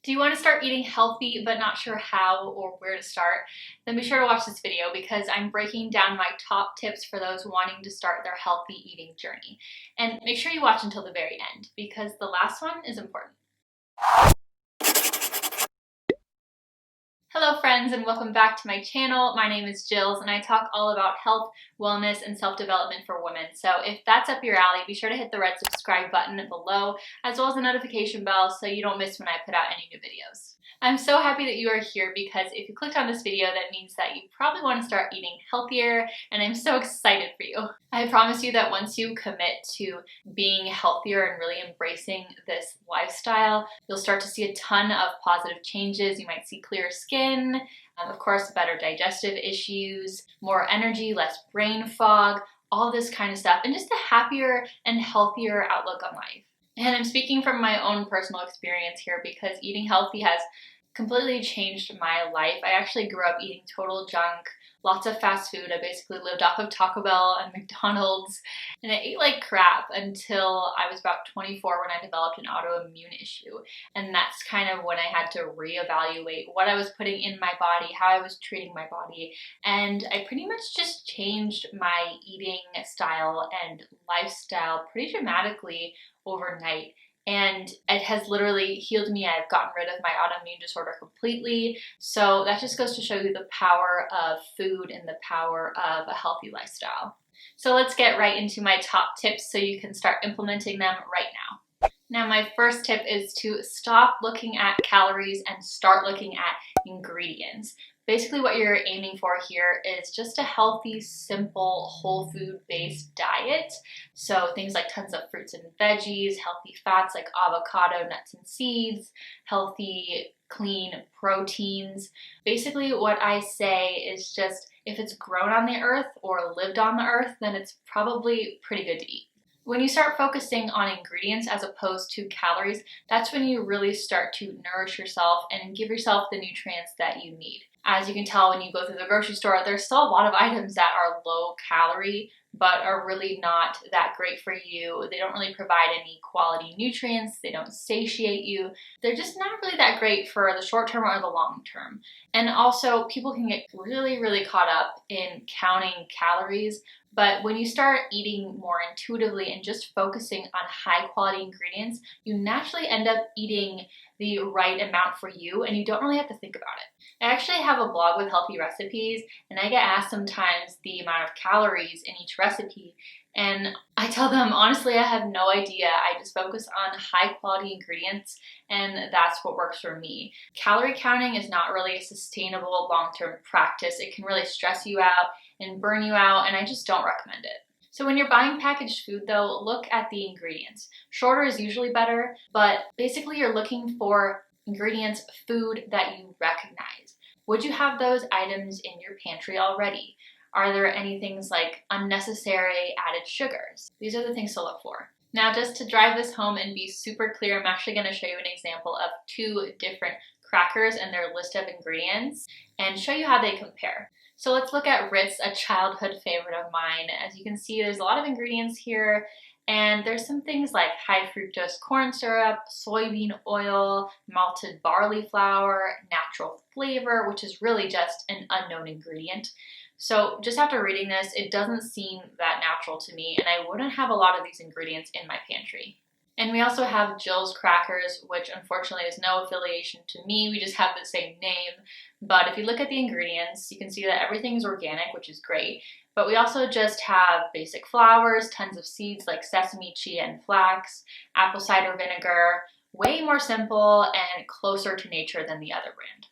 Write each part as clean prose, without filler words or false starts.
Do you want to start eating healthy but not sure how or where to start? Then be sure to watch this video because I'm breaking down my top tips for those wanting to start their healthy eating journey. And make sure you watch until the very end because the last one is important. Hello friends and welcome back to my channel. My name is Jills and I talk all about health, wellness, and self-development for women. So if that's up your alley, be sure to hit the red subscribe button below as well as the notification bell so you don't miss when I put out any new videos. I'm so happy that you are here because if you clicked on this video, that means that you probably want to start eating healthier, and I'm so excited for you. I promise you that once you commit to being healthier and really embracing this lifestyle, you'll start to see a ton of positive changes. You might see clearer skin, of course, better digestive issues, more energy, less brain fog, all this kind of stuff, and just a happier and healthier outlook on life. And I'm speaking from my own personal experience here because eating healthy has completely changed my life. I actually grew up eating total junk, lots of fast food. I basically lived off of Taco Bell and McDonald's, and I ate like crap until I was about 24 when I developed an autoimmune issue. And that's kind of when I had to reevaluate what I was putting in my body, how I was treating my body, and I pretty much just changed my eating style and lifestyle pretty dramatically overnight. And it has literally healed me. I've gotten rid of my autoimmune disorder completely. So that just goes to show you the power of food and the power of a healthy lifestyle. So let's get right into my top tips so you can start implementing them right now. Now, my first tip is to stop looking at calories and start looking at ingredients. Basically what you're aiming for here is just a healthy, simple, whole food-based diet. So things like tons of fruits and veggies, healthy fats like avocado, nuts and seeds, healthy, clean proteins. Basically what I say is just if it's grown on the earth or lived on the earth, then it's probably pretty good to eat. When you start focusing on ingredients as opposed to calories, that's when you really start to nourish yourself and give yourself the nutrients that you need. As you can tell when you go through the grocery store, there's still a lot of items that are low calorie, but are really not that great for you. They don't really provide any quality nutrients. They don't satiate you. They're just not really that great for the short term or the long term. And also, people can get really, really caught up in counting calories. But when you start eating more intuitively and just focusing on high quality ingredients, you naturally end up eating the right amount for you and you don't really have to think about it. I actually have a blog with healthy recipes and I get asked sometimes the amount of calories in each recipe, and I tell them, honestly, I have no idea. I just focus on high quality ingredients and that's what works for me. Calorie counting is not really a sustainable long-term practice. It can really stress you out and burn you out, and I just don't recommend it. So when you're buying packaged food though, look at the ingredients. Shorter is usually better, but basically you're looking for ingredients, food that you recognize. Would you have those items in your pantry already? Are there any things like unnecessary added sugars? These are the things to look for. Now, just to drive this home and be super clear, I'm actually going to show you an example of two different crackers and their list of ingredients and show you how they compare. So let's look at Ritz, a childhood favorite of mine. As you can see, there's a lot of ingredients here, and there's some things like high fructose corn syrup, soybean oil, malted barley flour, natural flavor, which is really just an unknown ingredient. So just after reading this, it doesn't seem that natural to me, and I wouldn't have a lot of these ingredients in my pantry. And we also have Jill's crackers, which unfortunately is no affiliation to me. We just have the same name. But if you look at the ingredients, you can see that everything is organic, which is great. But we also just have basic flours, tons of seeds like sesame, chia, and flax, apple cider vinegar, way more simple and closer to nature than the other brand.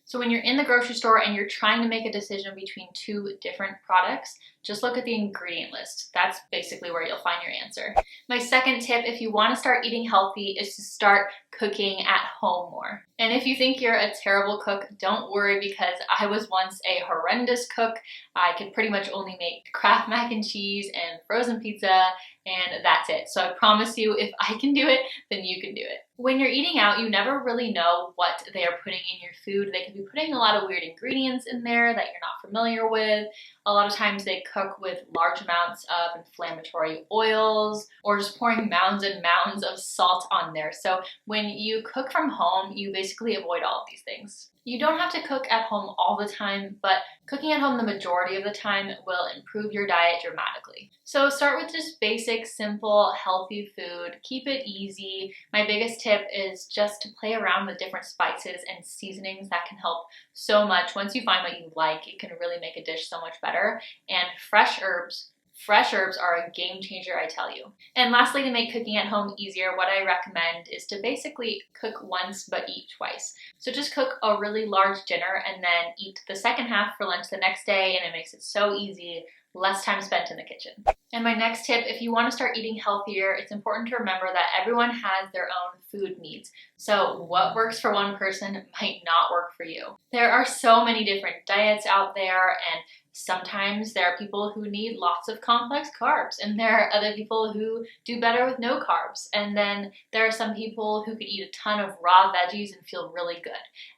So when you're in the grocery store and you're trying to make a decision between two different products, just look at the ingredient list. That's basically where you'll find your answer. My second tip, if you want to start eating healthy, is to start cooking at home more. And if you think you're a terrible cook, don't worry because I was once a horrendous cook. I could pretty much only make Kraft mac and cheese and frozen pizza, and that's it. So I promise you, if I can do it, then you can do it. When you're eating out, you never really know what they are putting in your food. They can be putting a lot of weird ingredients in there that you're not familiar with, A lot of times they cook with large amounts of inflammatory oils or just pouring mounds and mounds of salt on there. So when you cook from home, you basically avoid all of these things. You don't have to cook at home all the time, but cooking at home the majority of the time will improve your diet dramatically. So start with just basic, simple, healthy food. Keep it easy. My biggest tip is just to play around with different spices and seasonings. That can help so much. Once you find what you like, it can really make a dish so much better. And fresh herbs. Fresh herbs are a game changer, I tell you. And lastly, to make cooking at home easier, what I recommend is to basically cook once but eat twice. So just cook a really large dinner and then eat the second half for lunch the next day, and it makes it so easy, less time spent in the kitchen. And my next tip, if you want to start eating healthier, it's important to remember that everyone has their own food needs. So what works for one person might not work for you. There are so many different diets out there, and sometimes there are people who need lots of complex carbs, and there are other people who do better with no carbs. And then there are some people who could eat a ton of raw veggies and feel really good.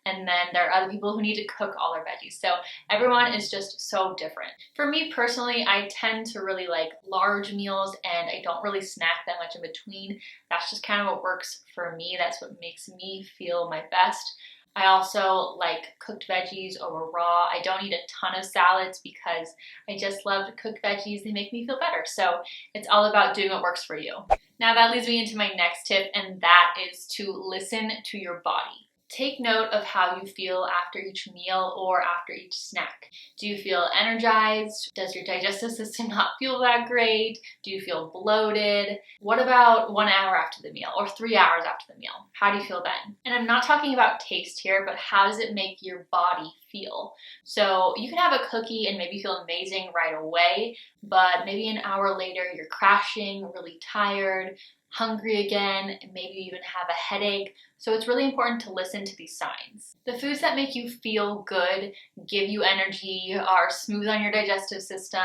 And then there are other people who need to cook all their veggies. So everyone is just so different. For me personally, I tend to really like large meals, and I don't really snack that much in between. That's just kind of what works for me. That's what makes me feel my best. I also like cooked veggies over raw. I don't eat a ton of salads because I just love cooked veggies. They make me feel better. So it's all about doing what works for you. Now that leads me into my next tip, and that is to listen to your body. Take note of how you feel after each meal or after each snack. Do you feel energized? Does your digestive system not feel that great? Do you feel bloated? What about 1 hour after the meal or 3 hours after the meal? How do you feel then? And I'm not talking about taste here, but how does it make your body feel? So you can have a cookie and maybe feel amazing right away, but maybe an hour later you're crashing, really tired, hungry again, and maybe you even have a headache. So it's really important to listen to these signs. The foods that make you feel good, give you energy, are smooth on your digestive system,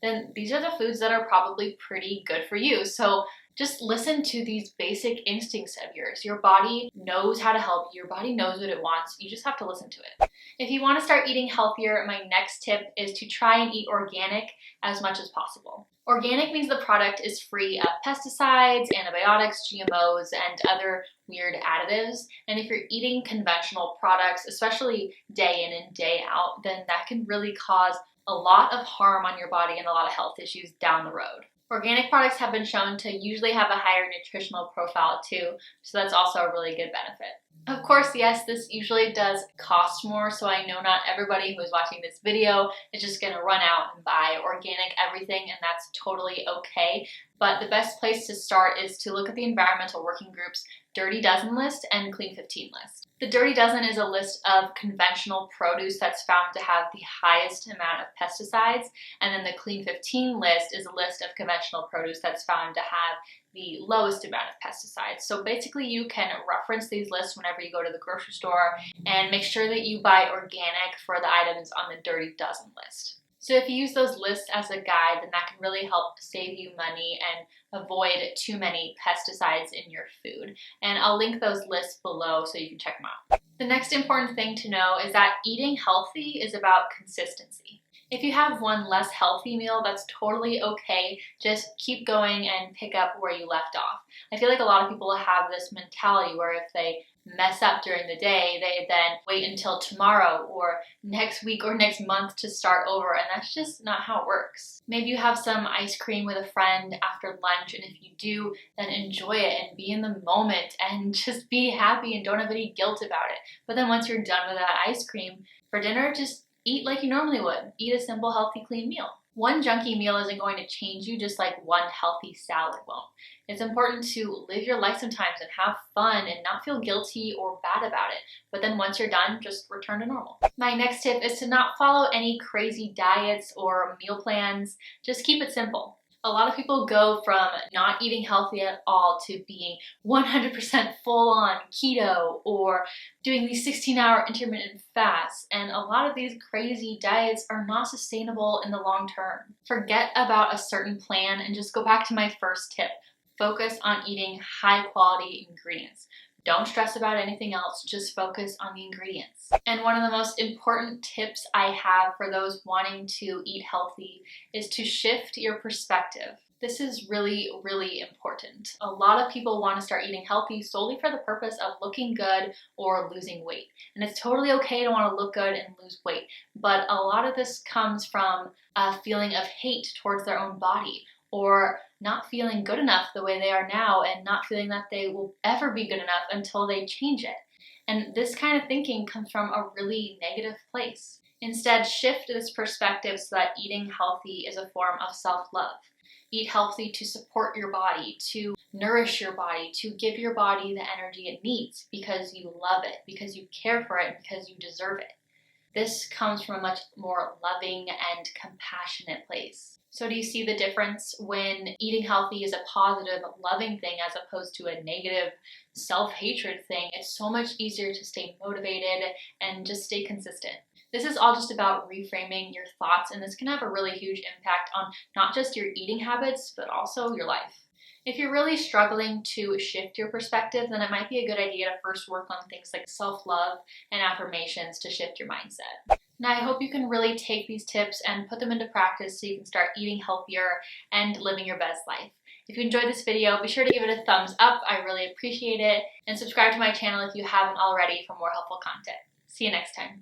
then these are the foods that are probably pretty good for you. So just listen to these basic instincts of yours. Your body knows how to help you. Your body knows what it wants. You just have to listen to it. If you want to start eating healthier, my next tip is to try and eat organic as much as possible. Organic means the product is free of pesticides, antibiotics, GMOs, and other weird additives. And if you're eating conventional products, especially day in and day out, then that can really cause a lot of harm on your body and a lot of health issues down the road. Organic products have been shown to usually have a higher nutritional profile too, so that's also a really good benefit. Of course, yes, this usually does cost more, so I know not everybody who is watching this video is just going to run out and buy organic everything, and that's totally okay. But the best place to start is to look at the Environmental Working Group's Dirty Dozen list and Clean 15 list. The Dirty Dozen is a list of conventional produce that's found to have the highest amount of pesticides, and then the Clean 15 list is a list of conventional produce that's found to have the lowest amount of pesticides. So basically you can reference these lists whenever you go to the grocery store and make sure that you buy organic for the items on the Dirty Dozen list. So if you use those lists as a guide, then that can really help save you money and avoid too many pesticides in your food. And I'll link those lists below so you can check them out. The next important thing to know is that eating healthy is about consistency. If you have one less healthy meal, that's totally okay. Just keep going and pick up where you left off. I feel like a lot of people have this mentality where if they mess up during the day, they then wait until tomorrow or next week or next month to start over, and that's just not how it works. Maybe you have some ice cream with a friend after lunch, and if you do, then enjoy it and be in the moment and just be happy and don't have any guilt about it. But then once you're done with that ice cream, for dinner, just eat like you normally would. Eat a simple, healthy, clean meal. One junky meal isn't going to change you just like one healthy salad won't. It's important to live your life sometimes and have fun and not feel guilty or bad about it. But then once you're done, just return to normal. My next tip is to not follow any crazy diets or meal plans. Just keep it simple. A lot of people go from not eating healthy at all to being 100% full on keto or doing these 16-hour intermittent fasts. And a lot of these crazy diets are not sustainable in the long term. Forget about a certain plan and just go back to my first tip. Focus on eating high quality ingredients. Don't stress about anything else, just focus on the ingredients. And one of the most important tips I have for those wanting to eat healthy is to shift your perspective. This is really, really important. A lot of people want to start eating healthy solely for the purpose of looking good or losing weight. And it's totally okay to want to look good and lose weight, but a lot of this comes from a feeling of hate towards their own body, or not feeling good enough the way they are now and not feeling that they will ever be good enough until they change it. And this kind of thinking comes from a really negative place. Instead, shift this perspective so that eating healthy is a form of self-love. Eat healthy to support your body, to nourish your body, to give your body the energy it needs because you love it, because you care for it, because you deserve it. This comes from a much more loving and compassionate place. So do you see the difference when eating healthy is a positive, loving thing as opposed to a negative, self-hatred thing? It's so much easier to stay motivated and just stay consistent. This is all just about reframing your thoughts, and this can have a really huge impact on not just your eating habits, but also your life. If you're really struggling to shift your perspective, then it might be a good idea to first work on things like self-love and affirmations to shift your mindset. Now, I hope you can really take these tips and put them into practice so you can start eating healthier and living your best life. If you enjoyed this video, be sure to give it a thumbs up. I really appreciate it. And subscribe to my channel if you haven't already for more helpful content. See you next time.